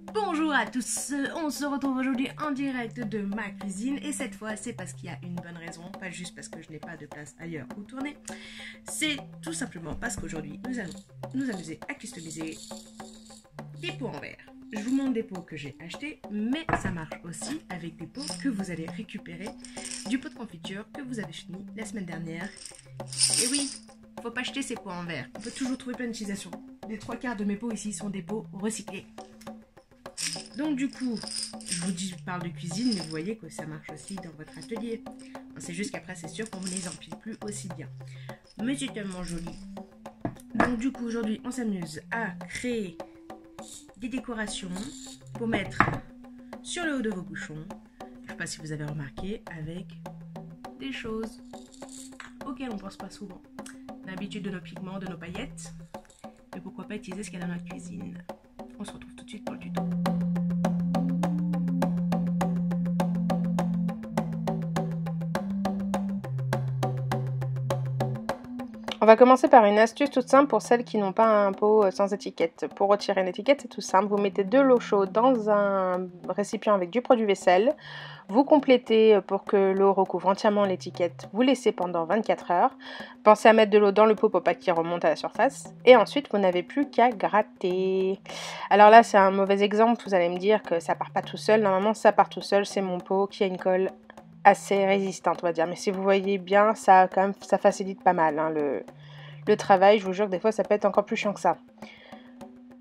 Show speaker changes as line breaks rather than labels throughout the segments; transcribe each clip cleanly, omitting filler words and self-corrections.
Bonjour à tous, on se retrouve aujourd'hui en direct de ma cuisine et cette fois c'est parce qu'il y a une bonne raison, pas juste parce que je n'ai pas de place ailleurs où tourner, c'est tout simplement parce qu'aujourd'hui nous allons nous amuser à customiser des pots en verre. Je vous montre des pots que j'ai achetés, mais ça marche aussi avec des pots que vous allez récupérer du pot de confiture que vous avez fini la semaine dernière. Et oui, faut pas acheter ces pots en verre, on peut toujours trouver plein d'utilisations. Les 3/4 de mes pots ici sont des pots recyclés. Donc du coup, je parle de cuisine, mais vous voyez que ça marche aussi dans votre atelier. C'est juste qu'après, c'est sûr qu'on ne les empile plus aussi bien. Mais c'est tellement joli. Donc du coup, aujourd'hui, on s'amuse à créer des décorations pour mettre sur le haut de vos bouchons. Je ne sais pas si vous avez remarqué, avec des choses auxquelles on ne pense pas souvent. L'habitude de nos pigments, de nos paillettes. Mais pourquoi pas utiliser ce qu'il y a dans notre cuisine. On se retrouve tout de suite pour le tuto.
On va commencer par une astuce toute simple pour celles qui n'ont pas un pot sans étiquette. Pour retirer une étiquette, c'est tout simple. Vous mettez de l'eau chaude dans un récipient avec du produit vaisselle. Vous complétez pour que l'eau recouvre entièrement l'étiquette. Vous laissez pendant 24 heures. Pensez à mettre de l'eau dans le pot pour pas qu'il remonte à la surface. Et ensuite, vous n'avez plus qu'à gratter. Alors là, c'est un mauvais exemple. Vous allez me dire que ça part pas tout seul. Normalement, ça part tout seul. C'est mon pot qui a une colle assez résistante, on va dire. Mais si vous voyez bien, ça facilite pas mal hein, le travail. Je vous jure que des fois, ça peut être encore plus chiant que ça.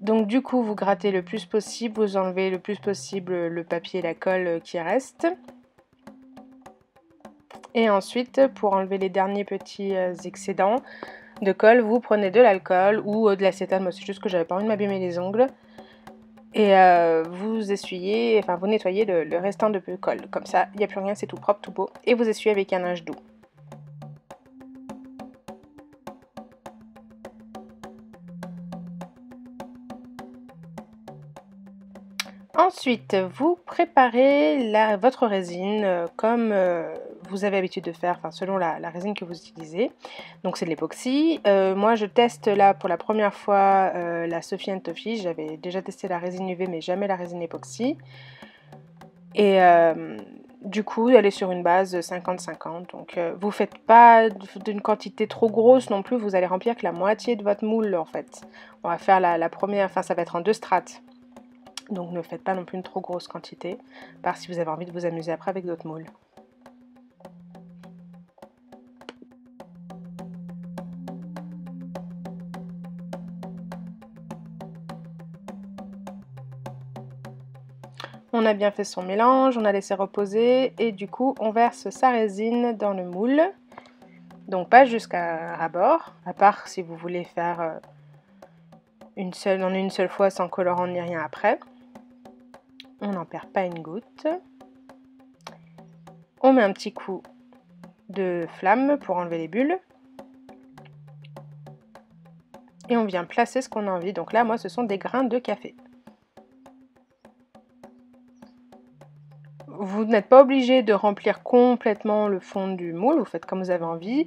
Donc du coup, vous grattez le plus possible, vous enlevez le plus possible le papier et la colle qui reste. Et ensuite, pour enlever les derniers petits excédents de colle, vous prenez de l'alcool ou de l'acétone. Moi, c'est juste que j'avais pas envie de m'abîmer les ongles. Et vous essuyez, enfin vous nettoyez le restant de colle. Comme ça, il n'y a plus rien, c'est tout propre, tout beau. Et vous essuyez avec un linge doux. Ensuite, vous préparez votre résine comme vous avez l'habitude de faire, enfin selon la résine que vous utilisez. Donc c'est de l'époxy. Moi je teste là pour la première fois la Sophie & Toffee. J'avais déjà testé la résine UV mais jamais la résine époxy. Et du coup elle est sur une base 50-50. Donc vous faites pas d'une quantité trop grosse non plus. Vous allez remplir que la moitié de votre moule en fait. On va faire la première, enfin ça va être en 2 strates. Donc ne faites pas non plus une trop grosse quantité, par si vous avez envie de vous amuser après avec d'autres moules. On a bien fait son mélange, on a laissé reposer et du coup on verse sa résine dans le moule. Donc pas jusqu'à ras-bord, à part si vous voulez faire une seule fois sans colorant ni rien après. On n'en perd pas une goutte. On met un petit coup de flamme pour enlever les bulles. Et on vient placer ce qu'on a envie. Donc là, moi, ce sont des grains de café. Vous n'êtes pas obligé de remplir complètement le fond du moule. Vous faites comme vous avez envie.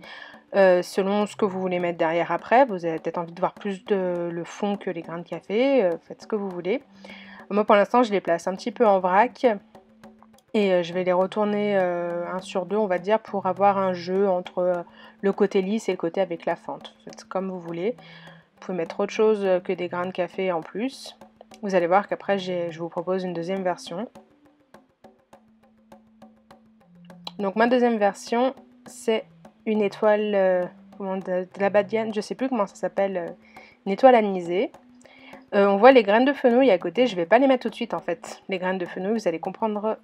Selon ce que vous voulez mettre derrière après. Vous avez peut-être envie de voir plus le fond que les grains de café. Faites ce que vous voulez. Moi, pour l'instant, je les place un petit peu en vrac. Et je vais les retourner 1 sur 2, on va dire, pour avoir un jeu entre le côté lisse et le côté avec la fente. Faites comme vous voulez. Vous pouvez mettre autre chose que des grains de café en plus. Vous allez voir qu'après, je vous propose une deuxième version. Donc ma deuxième version, c'est une étoile de la Badiane, je ne sais plus comment ça s'appelle, une étoile anisée. On voit les graines de fenouil à côté, je ne vais pas les mettre tout de suite en fait. Les graines de fenouil, vous allez comprendre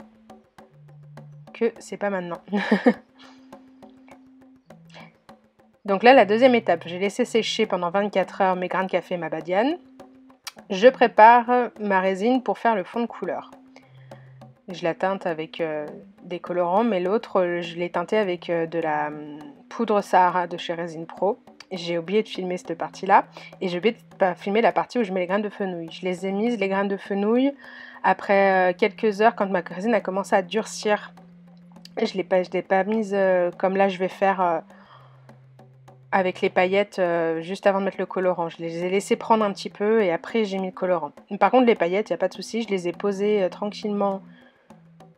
que c'est pas maintenant. Donc là, la deuxième étape, j'ai laissé sécher pendant 24 heures mes grains de café et ma badiane. Je prépare ma résine pour faire le fond de couleur. Je la teinte avec des colorants, mais l'autre, je l'ai teinté avec de la poudre Sahara de chez Résine Pro. J'ai oublié de filmer cette partie-là, et j'ai oublié de filmer la partie où je mets les graines de fenouil. Je les ai mises, les graines de fenouil, après quelques heures, quand ma résine a commencé à durcir. Je l'ai pas mise comme là je vais faire avec les paillettes juste avant de mettre le colorant. Je les ai laissées prendre un petit peu et après j'ai mis le colorant. Par contre les paillettes, il n'y a pas de souci, je les ai posées tranquillement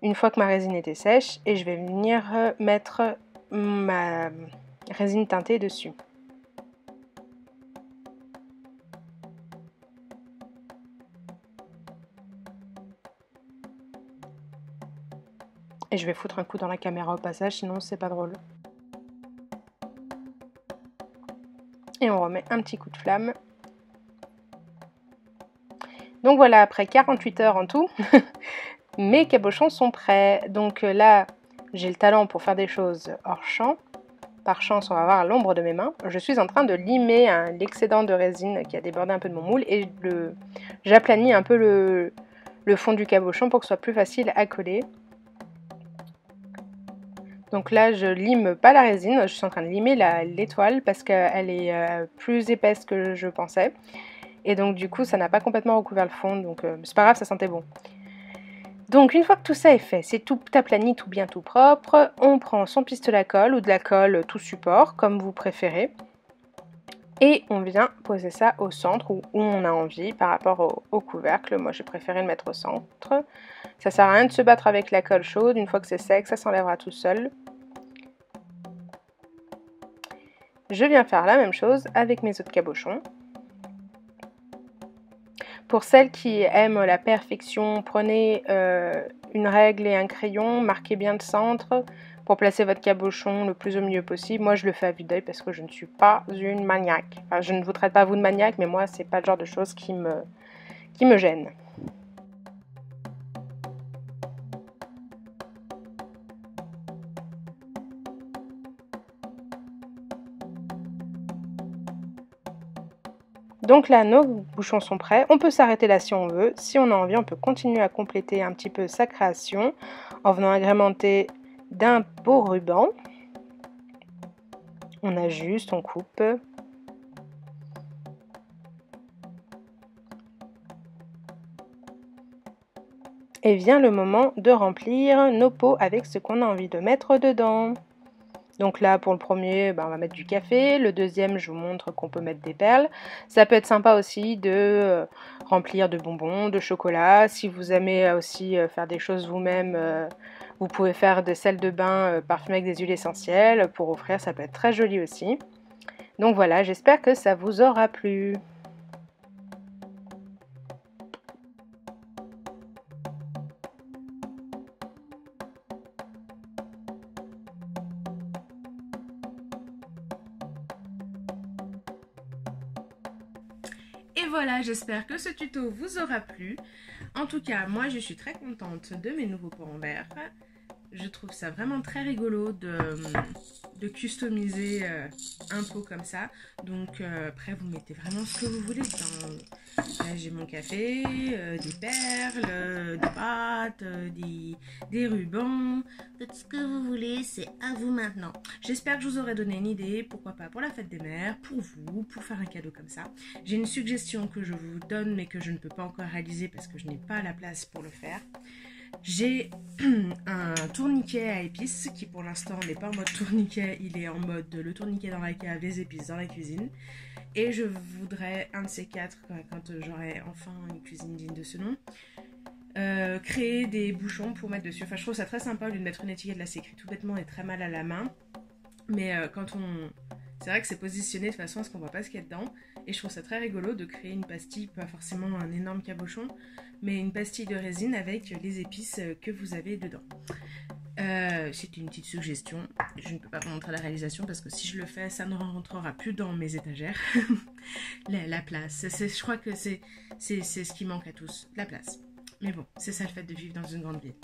une fois que ma résine était sèche et je vais venir mettre ma résine teintée dessus. Et je vais foutre un coup dans la caméra au passage, sinon c'est pas drôle. Et on remet un petit coup de flamme. Donc voilà, après 48 heures en tout, mes cabochons sont prêts. Donc là, j'ai le talent pour faire des choses hors champ. Par chance, on va voir l'ombre de mes mains. Je suis en train de limer l'excédent de résine qui a débordé un peu de mon moule et j'aplanis un peu le fond du cabochon pour que ce soit plus facile à coller. Donc là, je lime pas la résine, je suis en train de limer l'étoile parce qu'elle est plus épaisse que je pensais. Et donc du coup, ça n'a pas complètement recouvert le fond, donc c'est pas grave, ça sentait bon. Donc une fois que tout ça est fait, c'est tout aplani, tout bien, tout propre, on prend son pistolet à colle ou de la colle tout support, comme vous préférez. Et on vient poser ça au centre où on a envie par rapport au couvercle. Moi, j'ai préféré le mettre au centre. Ça sert à rien de se battre avec la colle chaude. Une fois que c'est sec, ça s'enlèvera tout seul. Je viens faire la même chose avec mes autres cabochons. Pour celles qui aiment la perfection, prenez une règle et un crayon, marquez bien le centre pour placer votre cabochon le plus au milieu possible. Moi, je le fais à vue d'œil parce que je ne suis pas une maniaque. Enfin, je ne vous traite pas vous de maniaque, mais moi, c'est pas le genre de choses qui me gêne. Donc là, nos bouchons sont prêts. On peut s'arrêter là si on veut. Si on a envie, on peut continuer à compléter un petit peu sa création en venant agrémenter d'un beau ruban. On ajuste, on coupe. Et vient le moment de remplir nos pots avec ce qu'on a envie de mettre dedans. Donc là, pour le premier, on va mettre du café. Le deuxième, je vous montre qu'on peut mettre des perles. Ça peut être sympa aussi de remplir de bonbons, de chocolat. Si vous aimez aussi faire des choses vous-même, vous pouvez faire des sels de bain parfumés avec des huiles essentielles. Pour offrir, ça peut être très joli aussi. Donc voilà, j'espère que ça vous aura plu.
Et voilà, j'espère que ce tuto vous aura plu. En tout cas, moi je suis très contente de mes nouveaux pots en verre. Je trouve ça vraiment très rigolo de customiser un pot comme ça. Donc après vous mettez vraiment ce que vous voulez dedans. Là j'ai mon café, des perles, des pâtes, des rubans. Faites ce que vous voulez, c'est à vous maintenant. J'espère que je vous aurai donné une idée, pourquoi pas pour la fête des mères, pour vous, pour faire un cadeau comme ça. J'ai une suggestion que je vous donne mais que je ne peux pas encore réaliser parce que je n'ai pas la place pour le faire. J'ai un tourniquet à épices qui pour l'instant n'est pas en mode tourniquet, il est en mode le tourniquet dans la cave, les épices dans la cuisine. Et je voudrais un de ces quatre, quand j'aurai enfin une cuisine digne de ce nom, créer des bouchons pour mettre dessus. Enfin, je trouve ça très sympa au lieu de mettre une étiquette, là c'est écrit tout bêtement et très mal à la main. Mais quand on... C'est vrai que c'est positionné de façon à ce qu'on voit pas ce qu'il y a dedans. Et je trouve ça très rigolo de créer une pastille, pas forcément un énorme cabochon, mais une pastille de résine avec les épices que vous avez dedans. C'est une petite suggestion. Je ne peux pas vous montrer la réalisation parce que si je le fais, ça ne rentrera plus dans mes étagères. la place. Je crois que c'est ce qui manque à tous, la place. Mais bon, c'est ça le fait de vivre dans une grande ville.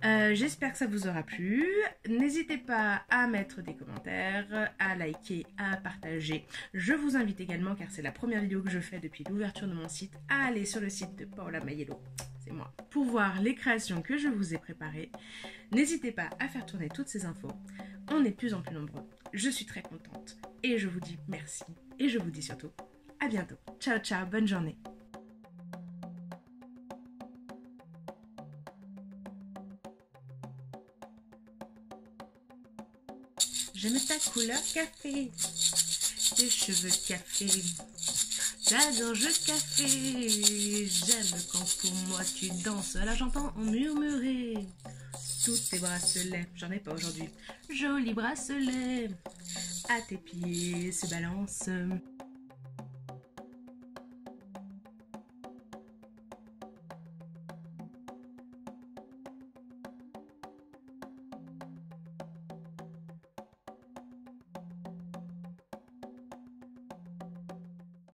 J'espère que ça vous aura plu. N'hésitez pas à mettre des commentaires, à liker, à partager. Je vous invite également, car c'est la première vidéo que je fais depuis l'ouverture de mon site, à aller sur le site de Paola Maiello, c'est moi, pour voir les créations que je vous ai préparées. N'hésitez pas à faire tourner toutes ces infos. On est de plus en plus nombreux. Je suis très contente. Et je vous dis merci. Et je vous dis surtout à bientôt. Ciao, ciao, bonne journée. J'aime ta couleur café, tes cheveux café, ta gorge café. J'aime quand pour moi tu danses. Là j'entends en murmurer tous tes bracelets. J'en ai pas aujourd'hui. Joli bracelet, à tes pieds se balance